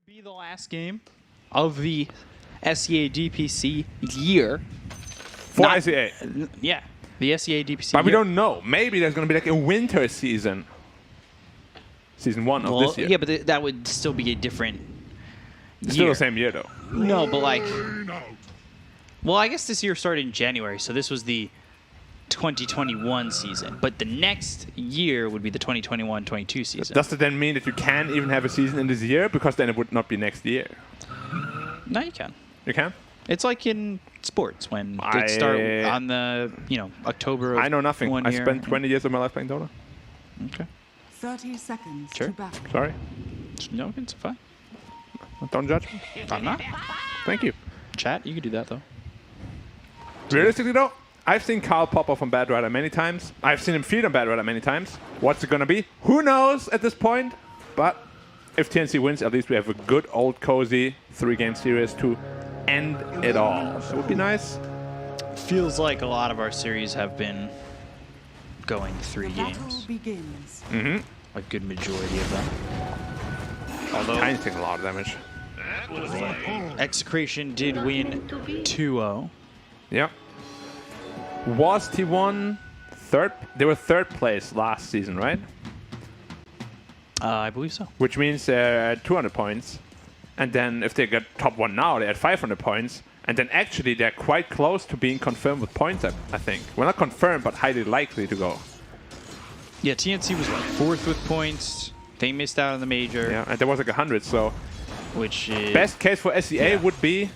Be the last game of the SEA DPC year. For SEA. Yeah, the SEA DPC But year. we don't know. Maybe there's going to be like a winter season. Season 1 of this year. Yeah, but that would still be a different It's year. still the same year, though. No, but like... Well, I guess this year started in January, so this was the 2021 season. But the next year would be the 2021-22 season. Does that then mean that you can't even have a season in this year? Because then it would not be next year. No, you can. You can? It's like in sports when they start on the, October of I know nothing. one I year. spent 20 years of my life playing Dota. Okay. 30 seconds Sure. to battle. Sorry. No, it's fine. Don't judge me. I'm not. Thank you. Chat, you can do that, though. Realistically, though, I've seen Carl pop off on Bad Rider many times. I've seen him feed on Bad Rider many times. What's it going to be? Who knows at this point? But if TNC wins, at least we have a good, old, cozy 3-game series to end it all. So it would be nice. Feels like a lot of our series have been going 3 The battle games. begins. Mm-hmm. A good majority of them. Although Tiny's taking a lot of damage. XctN did win 2-0. Yeah. Was T1 third? They were third place last season, right? I believe so. Which means they're at 200 points. And then if they get top 1 now, they're at 500 points. And then actually they're quite close to being confirmed with points, I think. Well, not confirmed, but highly likely to go. Yeah, TNC was like 4th with points. They missed out on the major. Yeah, and there was like 100, so Which is... best case for SEA would be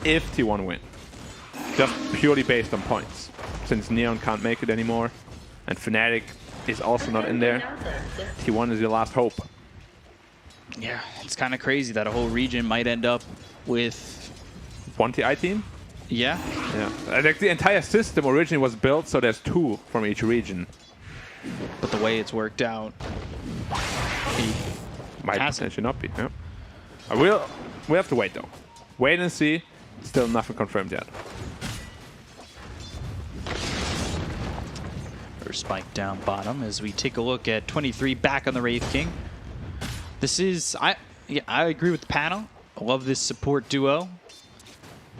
if T1 win. Just purely based on points. Since Neon can't make it anymore, and Fnatic is also not in there, T1 is your last hope. Yeah, it's kind of crazy that a whole region might end up with... One TI team? Yeah. Yeah. Like the entire system originally was built so there's 2 from each region. But the way it's worked out... Might Hasn't. potentially not be. Yeah. We have to wait though. Wait and see. Still nothing confirmed yet. First spike down bottom as we take a look at 23 back on the Wraith King. This is... I agree with the panel. I love this support duo.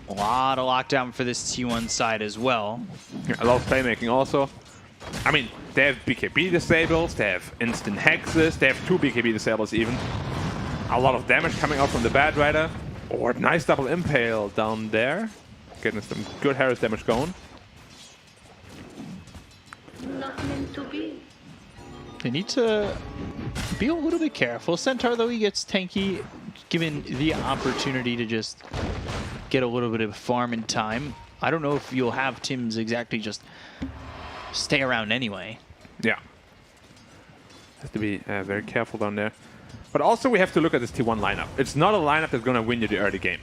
A lot of lockdown for this T1 side as well. Yeah, a lot of playmaking also. I mean, they have BKB disables, they have instant hexes, they have 2 BKB disables even. A lot of damage coming out from the Bad Rider. Or nice double impale down there. Getting some good Harris damage going. Not meant to be. They need to be a little bit careful. Centaur, though, he gets tanky, given the opportunity to just get a little bit of farm in time. I don't know if you'll have Tim's exactly just stay around anyway. Yeah. Have to be very careful down there. But also we have to look at this T1 lineup. It's not a lineup that's going to win you the early game.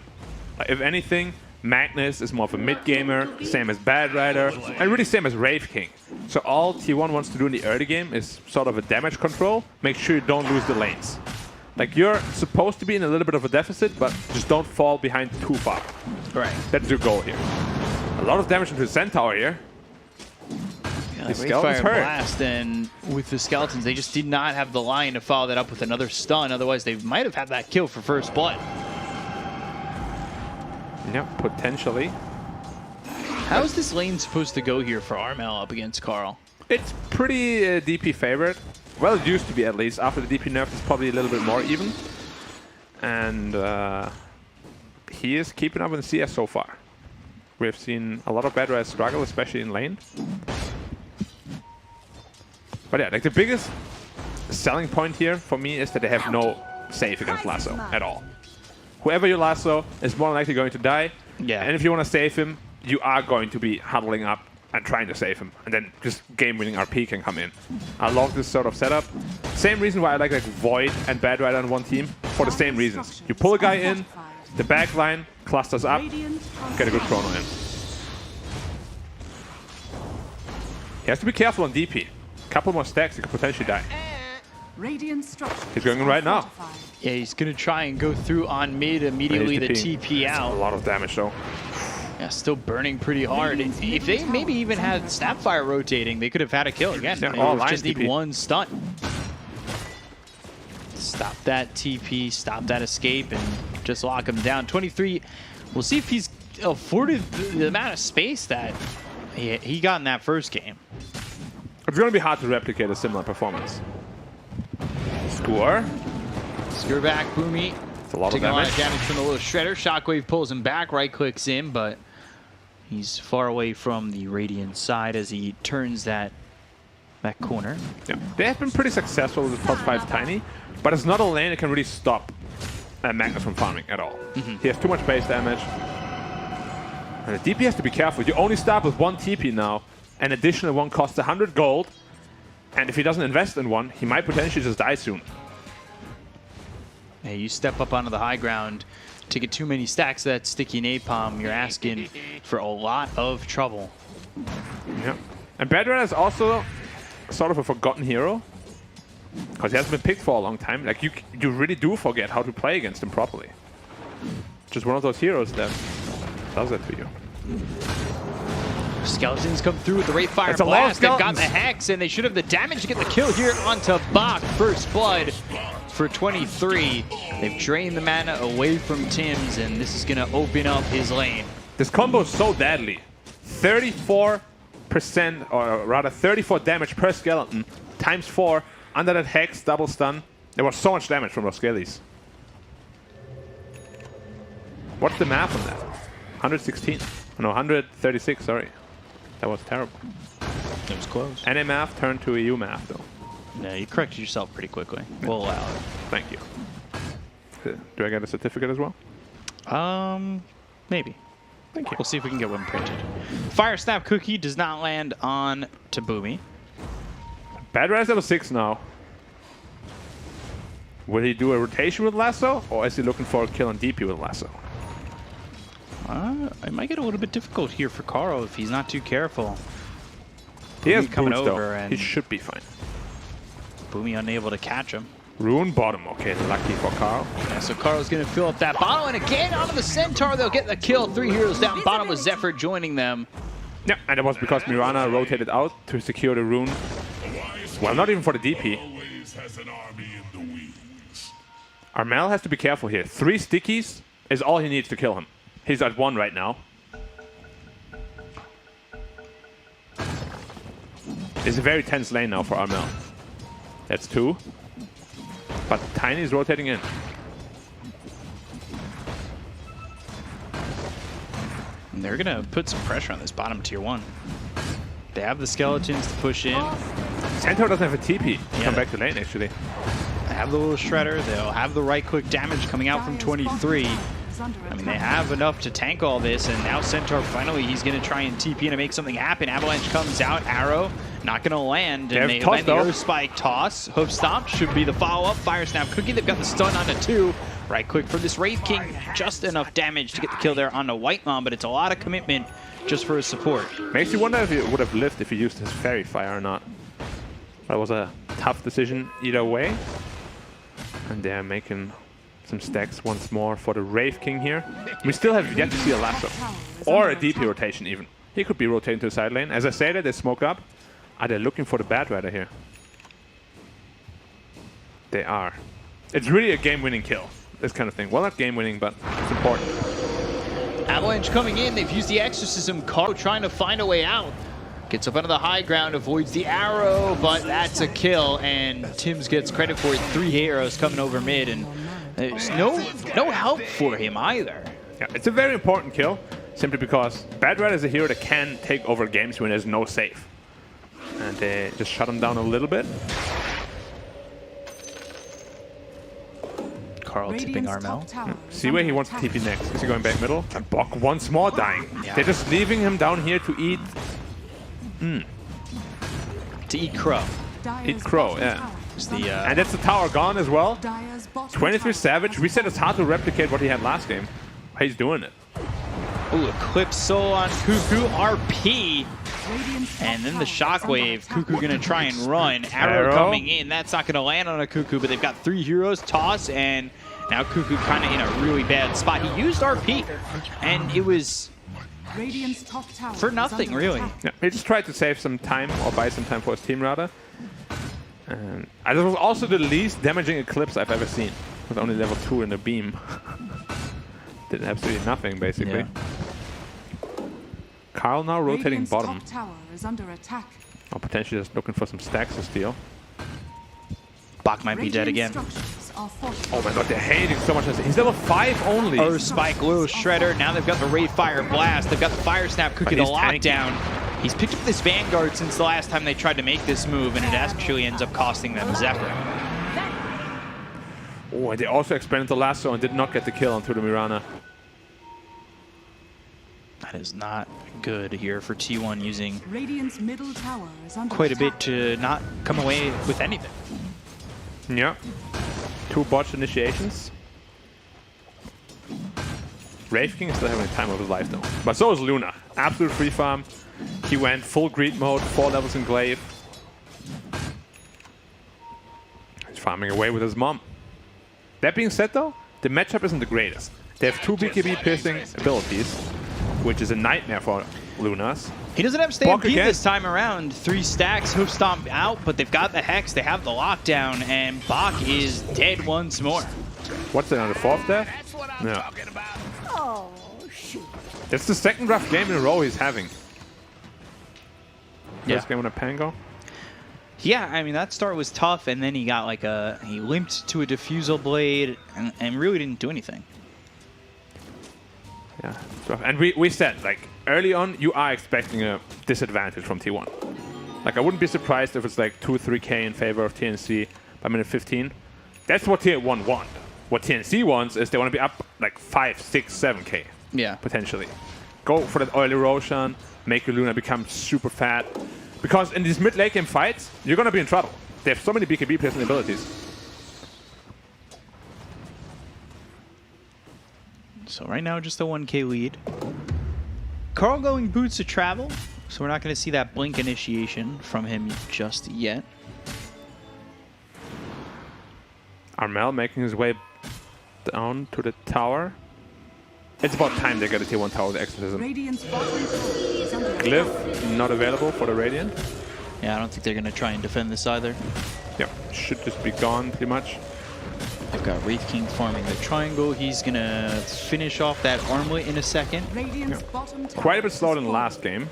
If anything, Magnus is more of a mid-gamer, same as Bad Rider, and really same as Wraith King. So all T1 wants to do in the early game is sort of a damage control. Make sure you don't lose the lanes. Like, you're supposed to be in a little bit of a deficit, but just don't fall behind too far. Right. That's your goal here. A lot of damage into the Centaur here. Yeah, The skeleton's Fire hurt. Blast, and with the skeletons, they just did not have the line to follow that up with another stun. Otherwise, they might have had that kill for first blood. Yeah, potentially. How is this lane supposed to go here for Armel up against Carl? It's pretty DP favorite. Well, it used to be at least. After the DP nerf, it's probably a little bit more even. And he is keeping up in CS so far. We've seen a lot of Bad Riders struggle, especially in lane. But yeah, like the biggest selling point here for me is that they have no save against Lasso at all. Whoever you Lasso is more than likely going to die. Yeah. And if you want to save him, you are going to be huddling up and trying to save him. And then just game-winning RP can come in. I love this sort of setup. Same reason why I like Void and Bad Rider on one team. For the same reasons. You pull a guy in, the back line clusters up, get a good chrono in. He has to be careful on DP. Couple more stacks, he could potentially die. He's going in right now. Yeah, he's going to try and go through on mid immediately to TP A out. lot of damage though. Yeah, still burning pretty hard. If they maybe even had Snapfire rotating, they could have had a kill again. Yeah, They all just line need TP. one stun. Stop that TP, stop that escape, and just lock him down. 23, we'll see if he's afforded the amount of space that he got in that first game. It's going to be hard to replicate a similar performance. Score. Screw back, Boomy. It's a lot of Taking a lot of damage. damage from the little shredder. Shockwave pulls him back, right clicks in, but he's far away from the Radiant side as he turns that corner. Yeah. They have been pretty successful with the +5 Tiny, but it's not a lane that can really stop Magnus from farming at all. He has too much base damage. And the DP has to be careful. You only start with one TP now. An additional one costs 100 gold. And if he doesn't invest in one, he might potentially just die soon. Hey, you step up onto the high ground to get too many stacks of that sticky napalm, you're asking for a lot of trouble. Yeah. And Bedran is also sort of a forgotten hero. Because he hasn't been picked for a long time. Like, you really do forget how to play against him properly. Just one of those heroes that does that to you. Skeletons come through with the Wraith Fire It's a lot of Blast. They've got skeletons. the Hex, and they should have the damage to get the kill here onto Bach. First blood for 23. They've drained the mana away from Tim's, and this is going to open up his lane. This combo is so deadly. 34%, or rather 34 damage per skeleton, times 4, under that Hex, double stun. There was so much damage from those skellies. What's the math on that? 116. No, 136, sorry. That was terrible. It was close. NA math turned to EU math, though. No, you corrected yourself pretty quickly. We'll allow it. Thank you. Do I get a certificate as well? Maybe. Thank you. We'll see if we can get one printed. Fire Snap Cookie does not land on to Boomy. Bad Raz level 6 now. Will he do a rotation with Lasso, or is he looking for a kill on DP with Lasso? It might get a little bit difficult here for Carl if he's not too careful. He has coming boots, over though. and He should be fine. Boomy unable to catch him. Rune bottom. Okay, lucky for Carl. Yeah, so Carl's going to fill up that bottle, and again onto the Centaur. They'll get the kill. 3 heroes down bottom with Zephyr joining them. Yeah, and it was because Mirana rotated out to secure the rune. Well, not even for the DP. Armel has to be careful here. 3 stickies is all he needs to kill him. He's at 1 right now. It's a very tense lane now for Armel. That's 2. But Tiny is rotating in. And they're going to put some pressure on this bottom tier 1. They have the skeletons to push in. Centaur doesn't have a TP to Yeah. come back to lane, actually. They have the little shredder. They'll have the right click damage coming out from 23. I mean, they have enough to tank all this, and now Centaur finally, he's going to try and TP to make something happen. Avalanche comes out, arrow, not going to land, and they land the Earth Spike toss. Hoof Stomp should be the follow-up. Fire Snap Cookie, they've got the stun onto 2. Right click for this Wraith King, just enough damage to get the kill there on the White Mom, but it's a lot of commitment just for his support. Makes you wonder if he would have lived if he used his Fairy Fire or not. That was a tough decision either way. And they're making some stacks once more for the Wraith King here. We still have yet to see a Lasso. Or a DP rotation even. He could be rotating to the side lane. As I said, they smoke up. Are they looking for the Bad Rider here? They are. It's really a game-winning kill, this kind of thing. Well, not game-winning, but it's important. Avalanche coming in, they've used the Exorcism. Carl trying to find a way out. Gets up onto the high ground, avoids the arrow, but that's a kill, and Tim's gets credit for it. 3 heroes coming over mid, and there's no help for him either. Yeah, it's a very important kill, simply because Bad Rat is a hero that can take over games when there's no save. And they just shut him down a little bit. Carl tipping Armel. See where he wants to TP next. Is he going back middle? And Bok once more dying. Yeah. They're just leaving him down here to eat... To eat crow. Eat crow, yeah. The, and that's the tower gone as well. 23 Savage. We said it's hard to replicate what he had last game. He's doing it. Ooh, Eclipse Soul on Cuckoo, RP. And then the Shockwave. Cuckoo gonna try and run. Arrow coming in. That's not gonna land on a Cuckoo, but they've got 3 heroes. Toss, and now Cuckoo kind of in a really bad spot. He used RP, and it was for nothing, really. Yeah, he just tried to save some time, or buy some time for his team, rather. And this was also the least damaging Eclipse I've ever seen. With only level 2 in the beam. Did absolutely nothing, basically. Yeah. Carl now rotating Radiant's bottom. top tower is under attack. Or potentially just looking for some stacks to steal. Bach might be dead again. Structures are fortified. Oh my god, they're hating so much. He's level 5 only. Oh, Spike, little Shredder. Now they've got the Wraith Fire Blast. They've got the Fire Snap cooking the he's tanky. lockdown. He's picked up this Vanguard since the last time they tried to make this move, and it actually ends up costing them Zephyr. Oh, and they also expanded the lasso and did not get the kill onto the Mirana. That is not good here for T1 using Radiant's middle tower is under quite a attack. bit to not come away with anything. Yeah. 2 botched initiations. Wraith King is still having a time of his life though. But so is Luna. Absolute free farm. He went full greed mode, 4 levels in glaive. He's farming away with his mom. That being said though, the matchup isn't the greatest. They have 2 BKB piercing abilities, which is a nightmare for Lunas. He doesn't have Bach Stampede again. this time around. 3 stacks, Hoof Stomp out, but they've got the Hex, they have the lockdown, and Bach is dead once more. What's that on the 4th death? No. Oh, shoot. It's the 2nd rough game in a row he's having. Yeah. First game on a Pango. Yeah, I mean, that start was tough, and then he got like he limped to a Diffusal Blade, and really didn't do anything. Yeah, it's rough. And we said, like, early on, you are expecting a disadvantage from T1. Like, I wouldn't be surprised if it's like 2 or 3k in favor of TNC by minute 15. That's what T1 want. What TNC wants is they want to be up like 5, 6, 7k. Yeah. Potentially. Go for that oily Roshan, make your Luna become super fat. Because in these mid-late game fights, you're going to be in trouble. They have so many BKB piercing abilities. So right now, just a 1k lead. Carl going boots to travel, so we're not going to see that blink initiation from him just yet. Armel making his way down to the tower. It's about time they get a tier 1 tower with Exorcism. Radiant's bottom tower is under attack. Glyph not available for the Radiant. Yeah, I don't think they're going to try and defend this either. Yeah, should just be gone pretty much. They've got Wraith King farming the triangle. He's going to finish off that armlet in a second. Radiant's bottom tower Quite a bit slower is than the falling. last game.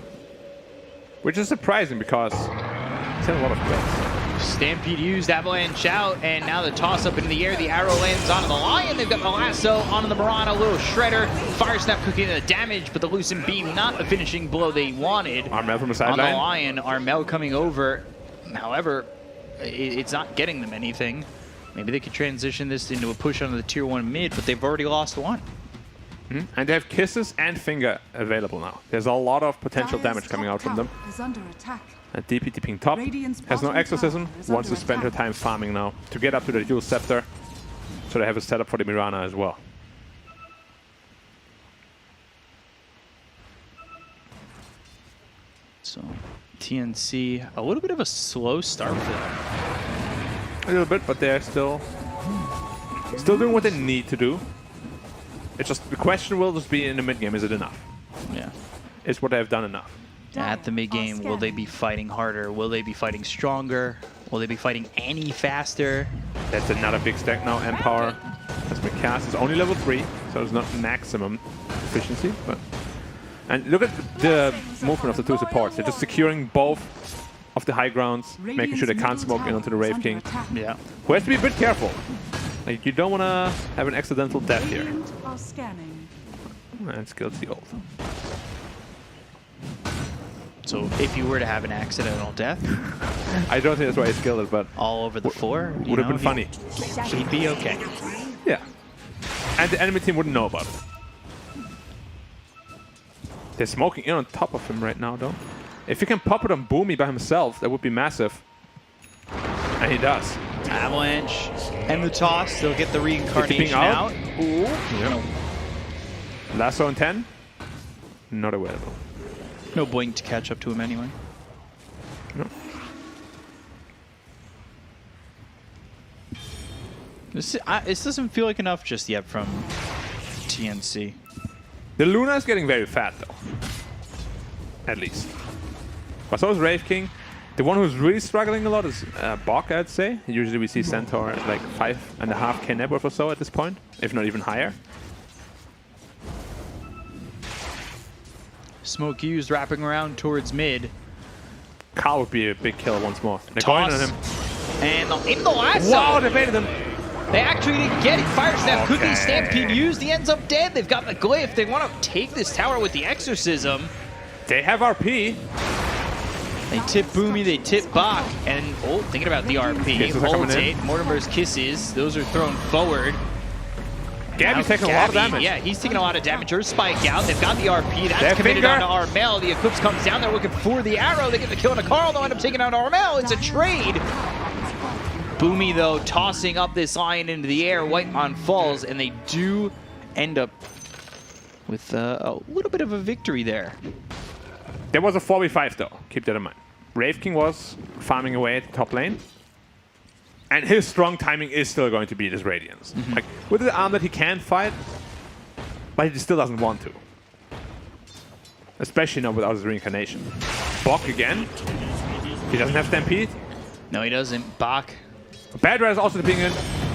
Which is surprising because it's had a lot of kills. Stampede used, Avalanche out, and now the toss up into the air. The arrow lands onto the Lion. They've got the lasso onto the Mirana, a little Shredder. Fire Snap cooking the damage, but the Loosened Beam not the finishing blow they wanted. Armel from the On the sideline. Lion, Armel coming over. However, it's not getting them anything. Maybe they could transition this into a push onto the tier 1 mid, but they've already lost one. And they have Kisses and Finger available now. There's a lot of potential Dire's damage coming top out from them. tower is under attack. DPT ping top. Radiant's Has no bottom Exorcism. tower is Wants to under spend her attack. time farming now to get up to the dual scepter. So they have a setup for the Mirana as well. So TNC, a little bit of a slow start for them. A little bit, but they're still doing what they need to do. It's just the question will just be in the mid game, is it enough? Yeah. Is what they have done enough? At the mid game, will they be fighting harder? Will they be fighting stronger? Will they be fighting any faster? That's another big stack now, Empower. As McCast is only level 3, so it's not maximum efficiency. And look at the movement of the 2 supports. They're just securing both of the high grounds, making sure they can't smoke in onto the Wraith King. Yeah. Who has to be a bit careful. Like, you don't want to have an accidental death here. Radiant are scanning. And skills the ult. So if you were to have an accidental death I don't think that's why he skilled it, but all over the floor, would have been funny. He'd be okay. Yeah. And the enemy team wouldn't know about it. They're smoking in on top of him right now, though. If he can pop it on Boomy by himself, that would be massive. And he does. Avalanche and the toss. They'll get the Keeping reincarnation out. out. Yeah. Lasso on 10. Not available. No blink to catch up to him anyway. No. This doesn't feel like enough just yet from TNC. The Luna is getting very fat, though. At least. But so is Wraith King. The one who's really struggling a lot is Bok, I'd say. Usually we see Centaur at like 5.5k net worth or so at this point, if not even higher. Smoke used, wrapping around towards mid. Carl would be a big kill once more. They're going on him. And in the last Wow, they baited him. They actually didn't get it. Fire Snap could be Stampede used. He ends up dead. They've got the glyph. They want to take this tower with the Exorcism. They have RP. They tip Boomy, they tip Bach, and thinking about the RP. Hold it, Mortimer's kisses, those are thrown forward. Gabby's taking a lot of damage. Yeah, he's taking a lot of damage. Her spike out, they've got the RP, that's committed onto Armel. The Eclipse comes down there looking for the arrow. They get the kill on a Carl, they'll end up taking out Armel. It's a trade. Boomy, though, tossing up this Lion into the air. Whitemon falls, and they do end up with a little bit of a victory there. There was a 4v5 though, keep that in mind. Wraith King was farming away at the top lane. And his strong timing is still going to be this Radiance. Like, with the arm that he can fight, but he still doesn't want to. Especially not without his reincarnation. Bok again. He doesn't have Stampede. No, he doesn't. Bach. Bad Rat is also the in.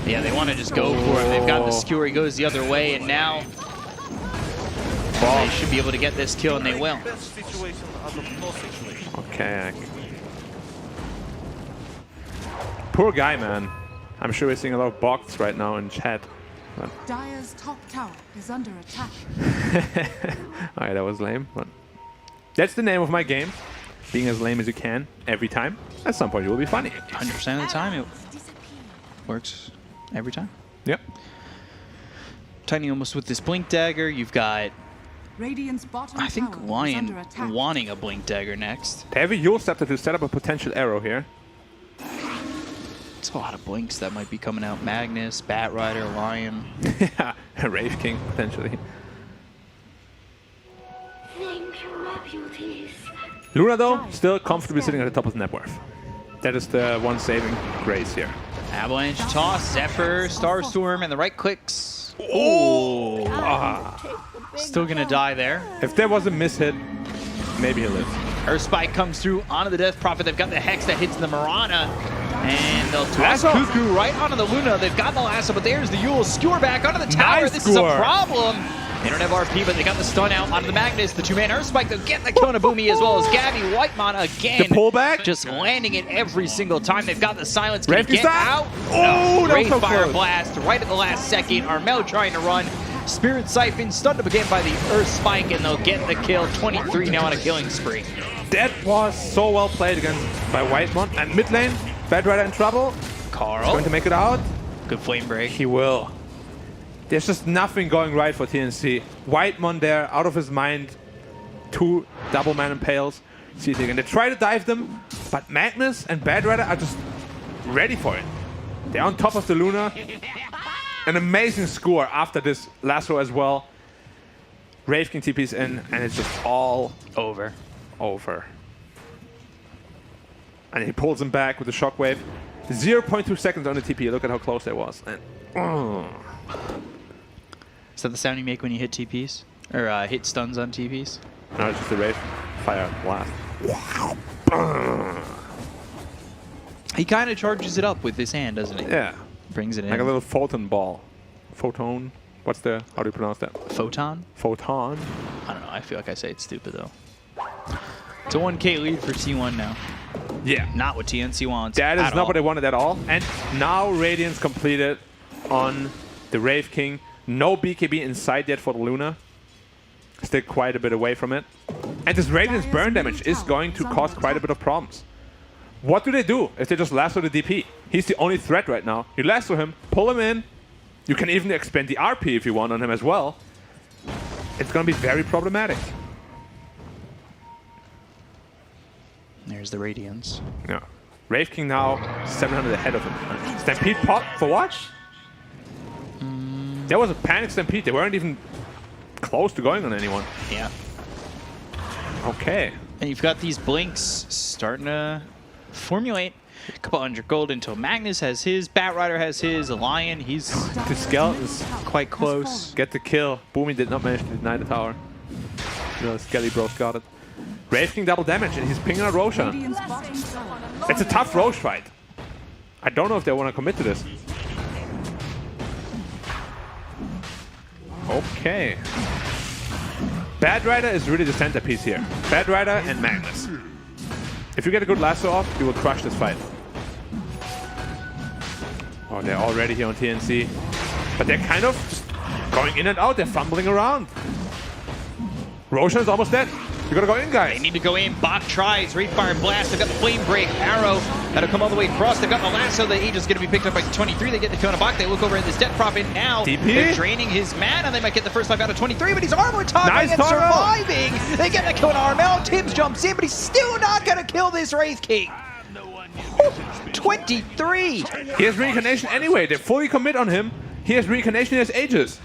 Yeah, they want to just go for him. They've got the skewer, he goes the other way, and now they should be able to get this kill, and they will. Okay. Poor guy, man. I'm sure we're seeing a lot of bots right now in chat. Dire's top tower is under attack. Alright, that was lame. But that's the name of my game. Being as lame as you can every time. At some point it will be funny. 100% of the time it works every time. Yep. Tiny almost with this blink dagger. You've got, Radiant's bottom I think, tower is under Lion attack. wanting a blink dagger next. They have a Yule Scepter to set up a potential arrow here. It's a lot of blinks that might be coming out. Magnus, Bat Rider, Lion. Yeah, Wraith King potentially. Luna though, still comfortably sitting at the top of the net worth. That is the one saving grace here. Avalanche, toss, Zephyr, Starstorm, and the right clicks. Oh! Still gonna die there. If there was a miss hit, maybe he'll live. Her spike comes through onto the Death Prophet. They've got the Hex that hits the Mirana. And they'll toss Lasso. Cuckoo right onto the Luna. They've got the lasso, but there's the Yule. Skewer back onto the tower. Nice this score. is a problem. They don't have RP, but they got the stun out onto the Magnus. The two-man Earth Spike. They'll get the kill on a Boomy as well as Gabby. Whitemon again. The pullback. Just landing it every single time. They've got the silence. Can Red he get stop. out? Oh, that was Great so fire close. blast right at the last second. Armel trying to run. Spirit Siphon stunned up again by the Earth Spike, and they'll get the kill. 23 now on a killing spree. That was so well played against by Whitemon. And mid lane, Bad Rider in trouble. Carl. Going to make it out. Good flame break. He will. There's just nothing going right for TNC. Whitemon there, out of his mind. 2 double man impales. See it again. They try to dive them, but Magnus and Bad Rider are just ready for it. They're on top of the Luna. An amazing score after this lasso as well. Wraith King TP's in, and it's just all over. And he pulls him back with the shockwave. 0.2 seconds on the TP. Look at how close that was. And, Is that the sound you make when you hit TPs? Or hit stuns on TPs? no, it's just the Wraith fire blast. He kind of charges it up with his hand, doesn't he? Yeah. Brings it in. Like a little photon ball. Photon? What's the... How do you pronounce that? Photon? Photon? I don't know. I feel like I say it's stupid, though. It's a 1K lead for T1 now. Yeah. Not what TNC wants. That is at not all. what they wanted at all. And now Radiance completed on the Wraith King. No BKB inside yet for the Luna. Still quite a bit away from it. And this Radiance burn damage is going to cause quite a bit of problems. What do they do if they just lasso the DP? He's the only threat right now. You lasso him, pull him in. You can even expend the RP if you want on him as well. It's going to be very problematic. There's the Radiance. Yeah. Wraith King now 700 ahead of him. Stampede pop for what? There was a panic Stampede. They weren't even close to going on anyone. Yeah. Okay. And you've got these blinks starting to formulate. A couple 100 gold until Magnus has his, Bat Rider has his, Lion, he's The Skeletons quite close. get the kill. Boomy did not manage to deny the tower. The Skelly Bros got it. Wraith King double damage, and he's pinging out Roshan. Radiant's bottom tower. It's a tough Roche fight. I don't know if they want to commit to this. Okay. Bad Rider is really the centerpiece here. Bad Rider and Magnus. If you get a good lasso off, you will crush this fight. Oh, they're already here on TNC. But they're kind of just going in and out. They're fumbling around. Roshan is almost dead. You gotta go in, guys. They need to go in. Bach tries. Wraithfire Blast. They've got the Flame Break. Arrow. That'll come all the way across. They've got the Lasso. The Aegis is going to be picked up by 23. They get the kill on a Bach. They look over at this Death Prophet now. DP? They're draining his mana. They might get the first life out of 23, but he's armor toggling Nice and Taro. surviving. They get the kill on Armel. Tibbs jumps in, but he's still not going to kill this Wraith King. 23. He has Reincarnation anyway. They fully commit on him. He has Reincarnation, he has Aegis.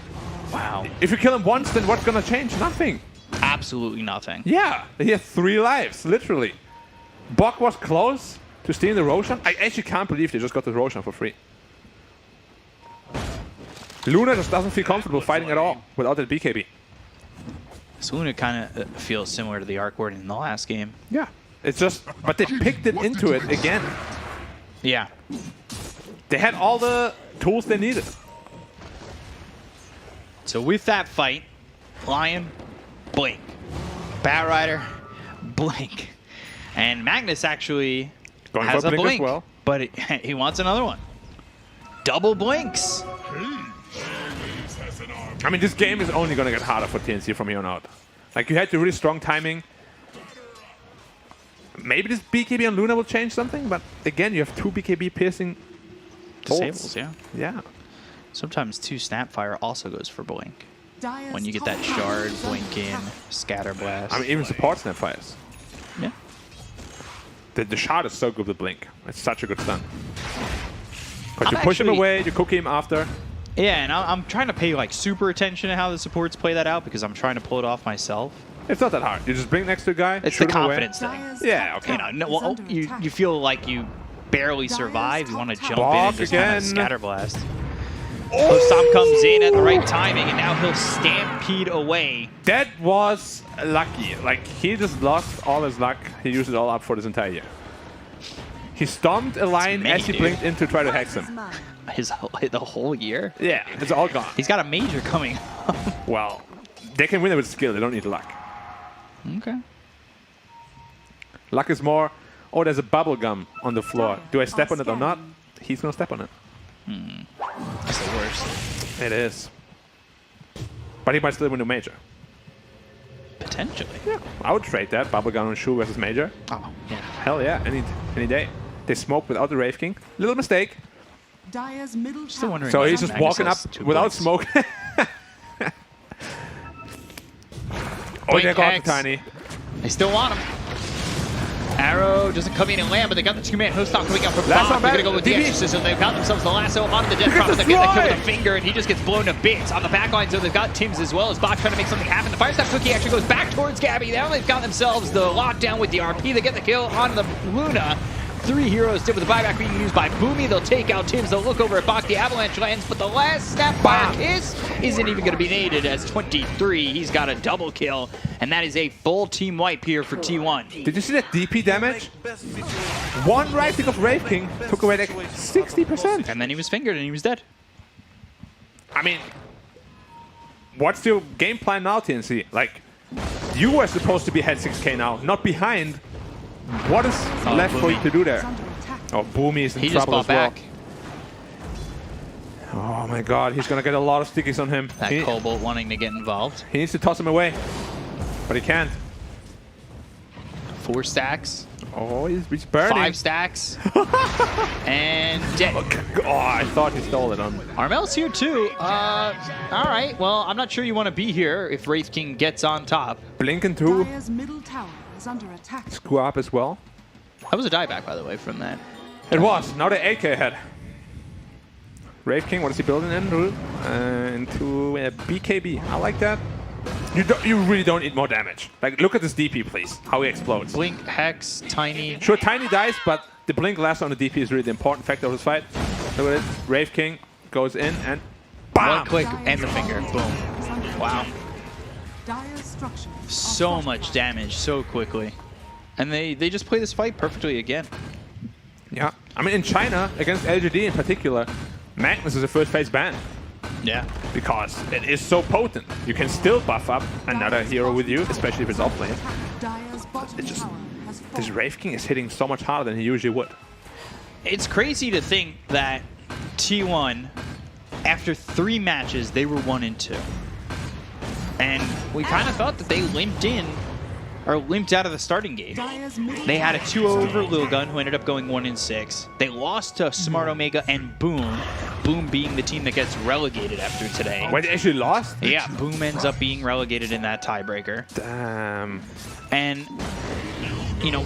Wow. If you kill him once, then what's gonna change? Nothing. Absolutely nothing. Yeah, he has 3 lives, literally. Bok was close to stealing the Roshan. I actually can't believe they just got the Roshan for free. Luna just doesn't feel comfortable fighting at all without that BKB. So Luna kind of feels similar to the Arc Ward in the last game. Yeah, it's just, but they picked it into it again. Yeah. They had all the tools they needed. So with that fight, Lion, blink. Bat Rider, blink. And Magnus actually Going has for a blink as blink, well. but he wants another one. Double blinks. I mean, this game is only gonna get harder for TNC from here on out. Like, you had the really strong timing. Maybe this BKB on Luna will change something, but again, you have 2 BKB piercing bolts. Disables, yeah. Yeah. Sometimes 2 Snapfire also goes for blink. Dire's When you get top that tower shard, is under blink in, attack. scatter blast. I mean, even support Snapfires. Yeah. The shard is so good with blink. It's such a good stun. Because I'm you push him actually- away, you cook him after. Yeah, and I'm trying to pay like super attention to how the supports play that out because I'm trying to pull it off myself. It's not that hard. You just bring next to a guy, It's shoot the him away. confidence thing. Dire's Yeah, top okay. You tower know, no, is well, under you attack. feel like you barely Dire's survive. You top want to tower. jump in Block and just kind again. of scatter blast. Stomp comes in at the right timing, and now he'll stampede away. That was lucky. Like, he just lost all his luck. He used it all up for this entire year. He stomped a line me, as he dude. blinked in to try to hex him. The whole year. Yeah, it's all gone. He's got a major coming. Well, they can win it with skill. They don't need luck. Okay. Luck is more, oh, there's a bubble gum on the floor. Do I step on it or not? He's going to step on it. That's the worst. It is. But he might still win the major. Potentially. Yeah, I would trade that. Bubblegum on Shu versus Major. Oh, yeah. Hell yeah, any day. They smoke without the Wraith King. Little mistake. Dire's middle Still tower wondering So why he's just Magnus walking up has 2 without blinks. smoke. Oh, Blink they got the Hex. Tiny. They still want him. Arrow doesn't come in and land, but they got the 2-man host stop coming out from Lasso Bach. They're going to back. go with the DP. Exorcism. They've got themselves the lasso onto the Death Look at Prophet. the They get the kill with fly. a finger, and he just gets blown to bits. On the back line, so they've got Tims as well as Bach trying to make something happen. The Fire Staff Cookie actually goes back towards Gabby. Now they've got themselves the lockdown with the RP. They get the kill on the Luna. 3 heroes did with the buyback being used by Boomy. They'll take out Tims. They'll look over at Bach. The Avalanche lands, but the last Snapfire kiss isn't even going to be needed as 23. He's got a double kill, and that is a full team wipe here for T1. Did you see that DP damage? One right click of Wraith King took away like 60%. And then he was fingered, and he was dead. I mean, what's your game plan now, TNC? Like, you are supposed to be ahead 6k now, not behind. What is left for you to do is there? under attack. Oh, Boomy is in He just trouble bought as well. back. Oh my god, he's gonna get a lot of stickies on him. That Cobalt wanting to get involved. He needs to toss him away, but he can't. 4 stacks, Oh, he's burning. 5 stacks, and dead. Oh, I thought he stole it on. Armel's here too. All right. Well, I'm not sure you want to be here if Wraith King gets on top. Blinking too. Dire's middle tower is under attack. Screw up as well. That was a dieback, by the way, from that. It was. Now the 8k ahead. Wraith King, what is he building into? Into a BKB. I like that. You really don't need more damage. Like, look at this DP, please. How he explodes. Blink, Hex, Tiny. Sure, Tiny dies, but the blink last on the DP is really the important factor of this fight. Look at it. Wraith King goes in and BAM! One click and the finger. Boom. Is under Wow. attack. Dire's structures are So much fortified. damage so quickly. And they just play this fight perfectly again. Yeah. I mean, in China, against LGD in particular, Magnus is a first phase ban. Yeah. Because it is so potent. You can still buff up another hero with you, especially if it's off lane. Dire's bottom It just- tower has This fallen. Wraith King is hitting so much harder than he usually would. It's crazy to think that T1, after 3 matches, they were 1-2. And we kind of thought that they limped out of the starting gate. Dire's middle They had a tower 2-0 over Lil Gun, who ended up going 1-6. They lost to Smart Omega and Boom. Boom being the team that gets relegated after today. Wait, they actually lost? Yeah, Boom ends up being relegated in that tiebreaker. Damn. And, you know,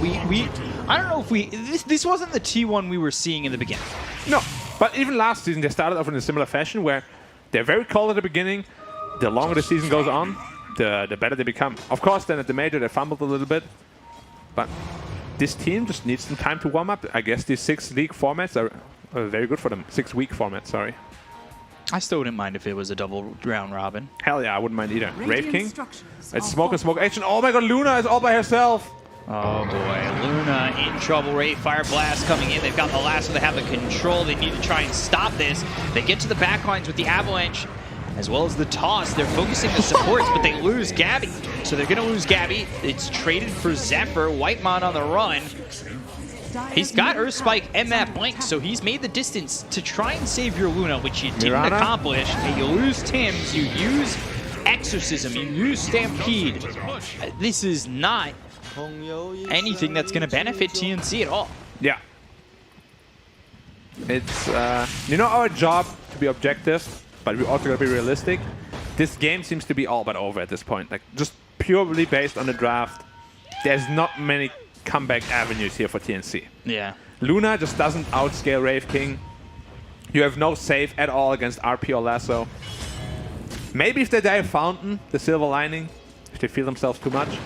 I don't know if this wasn't the T1 we were seeing in the beginning. No, but even last season, they started off in a similar fashion where they're very cold at the beginning. The longer the season goes on, the better they become. Of course, then at the major, they fumbled a little bit. But this team just needs some time to warm up. I guess these 6 league formats are very good for them. 6-week formats, sorry. I still wouldn't mind if it was a double round robin. Hell yeah, I wouldn't mind either. Wraith Radiant King. structures It's are smoke and smoke fortified. action. Oh my god, Luna is all by herself. Oh boy, Luna in trouble. Ray Fire Blast coming in. They've got the lasso. They have the control. They need to try and stop this. They get to the backlines with the avalanche, as well as the toss. They're focusing the supports, but they lose Gabby. So they're going to lose Gabby. It's traded for Zephyr. Whitemon on the run. Dire's He's got middle Earth Spike tower and is that under blink, attack. so he's made the distance to try and save your Luna, which you didn't Mirana? accomplish. And you lose Tim's, you use Exorcism, you use Stampede. This is not anything that's going to benefit TNC at all. Yeah. It's, you know, our job to be objective, but we also gotta be realistic. This game seems to be all but over at this point. Like, just purely based on the draft, there's not many comeback avenues here for TNC. Yeah. Luna just doesn't outscale Wraith King. You have no save at all against RP or Lasso. Maybe if they die Fountain, the silver lining, if they feel themselves too much.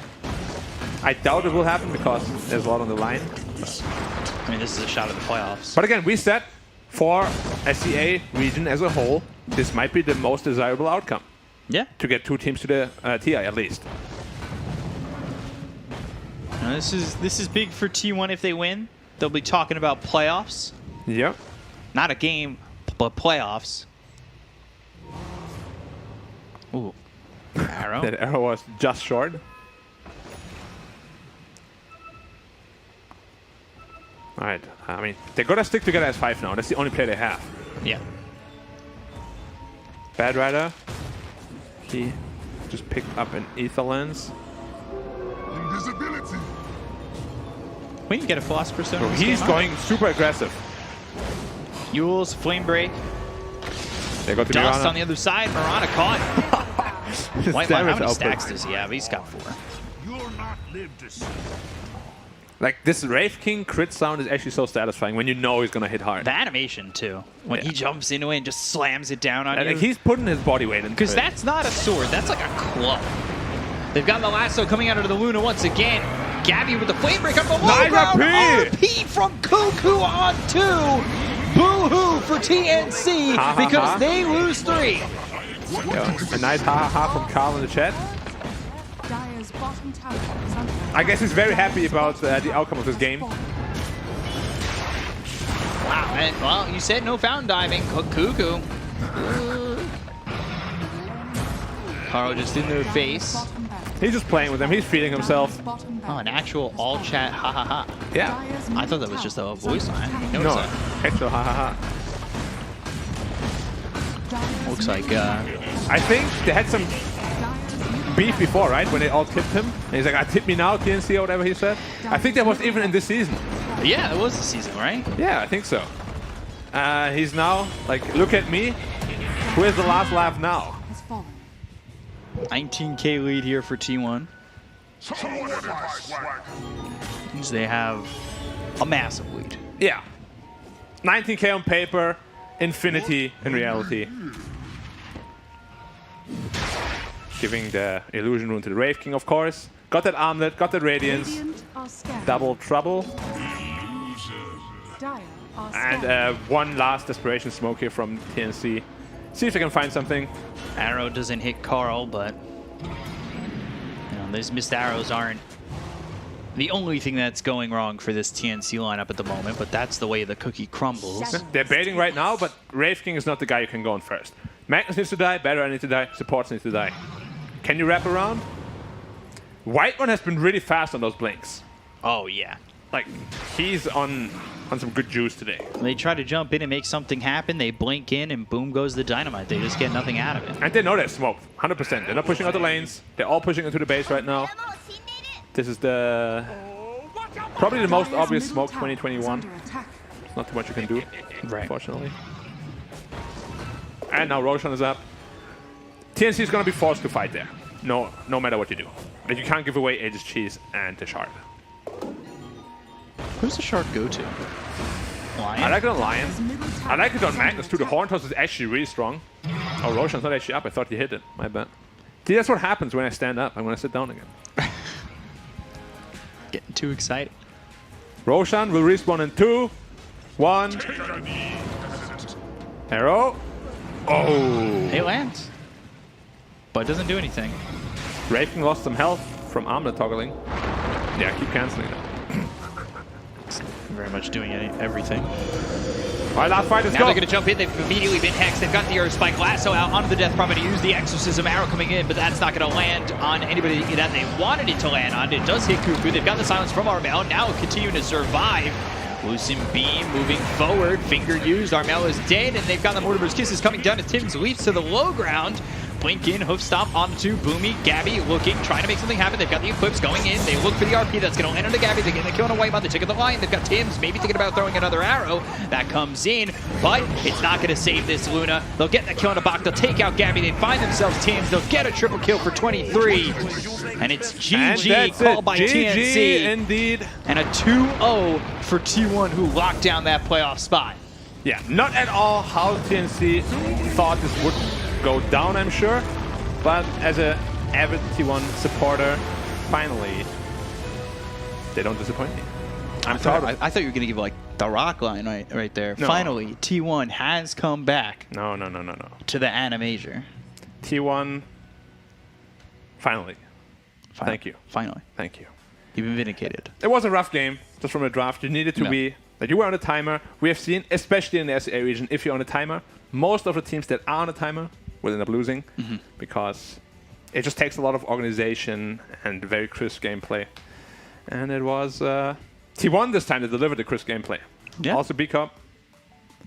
I doubt it will happen because there's a lot on the line. I mean, this is a shot at the playoffs. But again, we said for SCA region as a whole, this might be the most desirable outcome. Yeah. To get 2 teams to the TI at least. Now, this is big for T1 if they win. They'll be talking about playoffs. Yep. Not a game, but playoffs. Ooh. Arrow. That arrow was just short. Alright, I mean, they gotta stick together as 5 now. That's the only play they have. Yeah. Bad Rider. He just picked up an Ether Lens. Invisibility. We didn't get a Philosopher's Stone. So in this he's game, going super aggressive. Yules, Flame Break, They got the Dust Mirana. on the other side. Mirana caught. His Whitemon, damage how many output. stacks does he have? He's got 4. You'll not live to see. Like, this Wraith King crit sound is actually so satisfying when you know he's gonna hit hard. The animation, too. When he jumps into it and just slams it down on And, you. like, he's putting his body weight into Because it. that's not a sword. That's like a club. They've got the lasso coming out of the Luna once again. Gabby with the flame break up the low Nice ground. RP! RP from Cuckoo on 2. Boo-hoo for TNC Ha, ha, because ha. they lose 3. Yeah, a nice ha-ha-ha from Carl in the chat. Dire's bottom tower is under attack. I guess he's very happy about the outcome of this game. Wow. And, well, you said no fountain diving. Cuckoo. Carl just in their face. Bottom barrel. He's just playing with them. He's feeding himself. Dire's bottom Oh, barrel. an actual all chat ha ha ha. Yeah. Dire's I thought that middle was just a tower is voice under line. attack. No, No, it's actual ha-ha-ha. Dire's looks like, I think they had some Dire's middle beef tower before, right? When they all tipped him. And he's like, I tip me now, TNC, or whatever he said. I think that was even in this season. yeah, it was the season, right? Yeah, I think so. He's now like, look at me. Who has the last laugh now? has fallen. 19K lead here for T1. Means they have a massive lead. Yeah. 19K on paper, infinity in reality. Giving the illusion rune to the Wraith King, of course. Got that armlet, got that radiance. Radiant are scattered. Double trouble. Dire are And scattered. one last desperation smoke here from TNC. See if they can find something. Arrow doesn't hit Carl, but these missed arrows aren't the only thing that's going wrong for this TNC lineup at the moment, but that's the way the cookie crumbles. They're baiting right now, but Wraith King is not the guy you can go on first. Magnus needs to die, Battler needs to die, supports need to die. Can you wrap around? White one has been really fast on those blinks. Oh, yeah. Like, he's on some good juice today. They try to jump in and make something happen, they blink in, and boom goes the dynamite. They just get nothing out of it. And they know they're smoked, 100%. They're not pushing out the lanes. They're all pushing into the base right now. This is probably the most obvious smoke 2021. There's not too much you can do, unfortunately. And now Roshan is up. TNC is going to be forced to fight there, no matter what you do. But you can't give away Aegis Cheese and the Shard. Who's the Shard go to? Lion? I like it on Lion. I like it on Magnus too. The Horn Toss is actually really strong. Oh, Roshan's not actually up. I thought he hit it. My bad. See, that's what happens when I stand up and when I sit down again. Getting too excited. Roshan will respawn in 2, 1. Arrow. Oh. It lands. But it doesn't do anything. Raking lost some health from armlet toggling. Yeah, keep canceling that. It's very much doing everything. All right, last fight, let's Now go. they're going to jump in. They've immediately been hexed. They've got the Earth Spike Lasso out onto the Death Prophet to use the Exorcism Arrow coming in, but that's not going to land on anybody that they wanted it to land on. It does hit Cuckoo. They've got the silence from Armel. Now continuing to survive. Lucent Beam moving forward. Finger used. Armel is dead, and they've got the Mortimer's Kisses coming down as Tim's leaps to the low ground. Blink in, hoof stomp onto Boomy. Gabby looking, trying to make something happen. They've got the Eclipse going in. They look for the RP that's going to land on the Gabby. They're getting the kill on a White Mount. They take the Lion. They've got Tim's maybe thinking about throwing another arrow. That comes in, but it's not going to save this Luna. They'll get the kill on the Bach. They'll take out Gabby. They find themselves Tim's. They'll get a triple kill for 23. And it's GG called by TNC. Indeed. And a 2-0 for T1 who locked down that playoff spot. Yeah, not at all how TNC thought this would go down, I'm sure. But as an avid T1 supporter, finally, they don't disappoint me. I'm proud of it. I thought you were going to give like the rock line right there. No. Finally, T1 has come back No. to the Anna Major. T1, finally. Thank you. Finally. Thank you. You've been vindicated. It was a rough game, just from the draft. You needed to be, that you were on a timer. We have seen, especially in the SEA region, if you're on a timer, most of the teams that are on a timer will end up losing because it just takes a lot of organization and very crisp gameplay. And it was T1 this time that delivered the crisp gameplay. Yeah. Also B-Cup.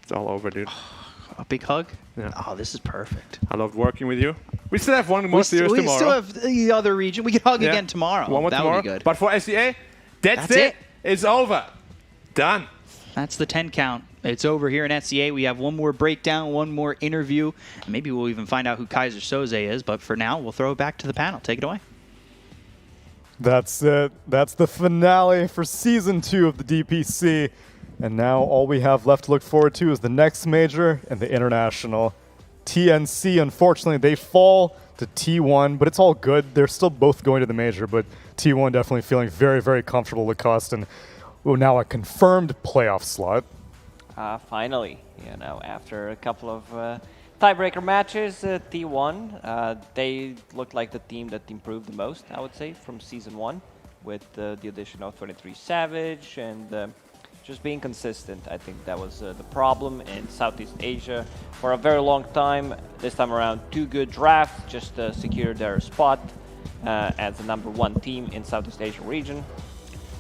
It's all over, dude. A big hug? Yeah. Oh, this is perfect. I loved working with you. We still have one more series we tomorrow. still have the other region. We could hug Yeah. again tomorrow. One more that tomorrow. would be good. But for SEA, that's it. It's over. Done. That's the 10 count. It's over here in SCA. We have one more breakdown, one more interview, and maybe we'll even find out who Kaiser Soze is. But for now, we'll throw it back to the panel. Take it away. That's it. That's the finale for Season 2 of the DPC. And now all we have left to look forward to is the next major and the international. TNC, unfortunately, they fall to T1, but it's all good. They're still both going to the major, but T1 definitely feeling very, very comfortable with Cost and now a confirmed playoff slot. Finally, after a couple of tiebreaker matches, T1, they look like the team that improved the most, I would say, from Season 1, with the addition of 23 Savage and just being consistent. I think that was the problem in Southeast Asia for a very long time. This time around, 2 good drafts just secured their spot as the _1 team in Southeast Asia region.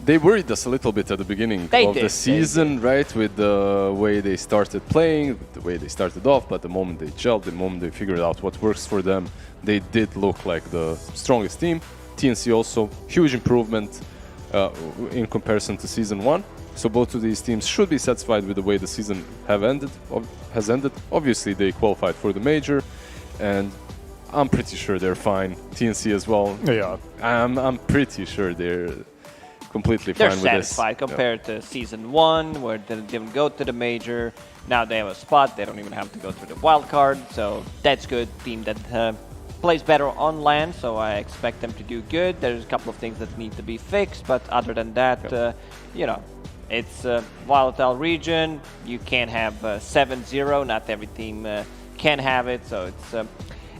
They worried us a little bit at the beginning of the season, right? With the way they started playing, with the way they started off, but the moment they gelled, the moment they figured out what works for them, they did look like the strongest team. TNC also, huge improvement in comparison to Season 1. So both of these teams should be satisfied with the way the season has ended. Obviously, they qualified for the major, and I'm pretty sure they're fine. TNC as well. Yeah. I'm pretty sure they're completely fine with this. They're satisfied compared to Season 1, where they didn't go to the major. Now they have a spot. They don't even have to go through the wild card. So that's good. Team that plays better on land, so I expect them to do good. There's a couple of things that need to be fixed, but other than that, it's a volatile region. You can't have 7-0. Not every team can have it, so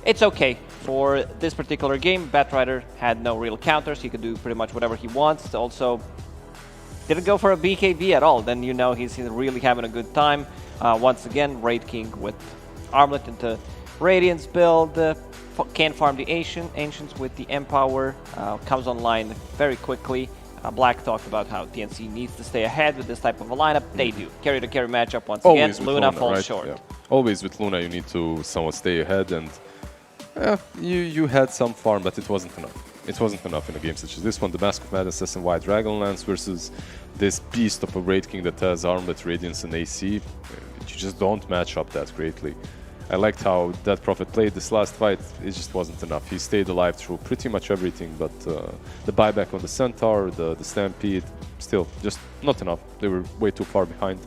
it's okay. For this particular game, Batrider had no real counters. He could do pretty much whatever he wants. Also, didn't go for a BKB at all. Then you know he's really having a good time. Once again, Raid King with Armlet into Radiance build. Can farm the Ancients with the Empower. Comes online very quickly. Black talked about how TNC needs to stay ahead with this type of a lineup. They do. Carry to carry matchup once again. Luna falls right? short. Yeah. Always with Luna, you need to somewhat stay ahead, and you had some farm, but it wasn't enough. It wasn't enough in a game such as this one. The Mask of Madness SNY Dragonlance versus this beast of a Raid King that has Armlet, Radiance, and AC. You just don't match up that greatly. I liked how that Prophet played this last fight. It just wasn't enough. He stayed alive through pretty much everything, but the buyback on the Centaur, the Stampede, still just not enough. They were way too far behind.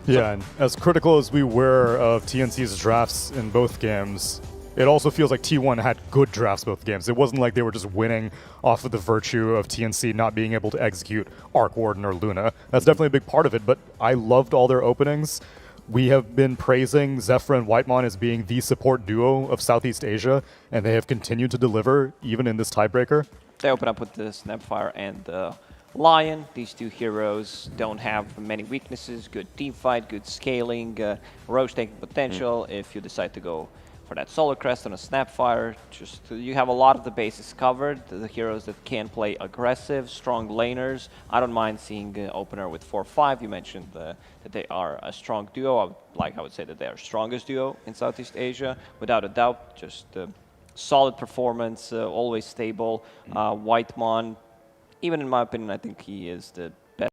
Yeah, and as critical as we were of TNC's drafts in both games, it also feels like T1 had good drafts both games. It wasn't like they were just winning off of the virtue of TNC not being able to execute Arc Warden or Luna. That's definitely a big part of it, but I loved all their openings. We have been praising Zephyr and Whitemon as being the support duo of Southeast Asia, and they have continued to deliver even in this tiebreaker. They open up with the Snapfire and the Lion. These two heroes don't have many weaknesses. Good team fight, good scaling, Roche taking potential. If you decide to go for that Solar Crest and a Snapfire, just you have a lot of the bases covered. The heroes that can play aggressive, strong laners. I don't mind seeing opener with 4-5. You mentioned that they are a strong duo. I would say that they are strongest duo in Southeast Asia, without a doubt. Just solid performance, always stable. Whitemon, even in my opinion, I think he is the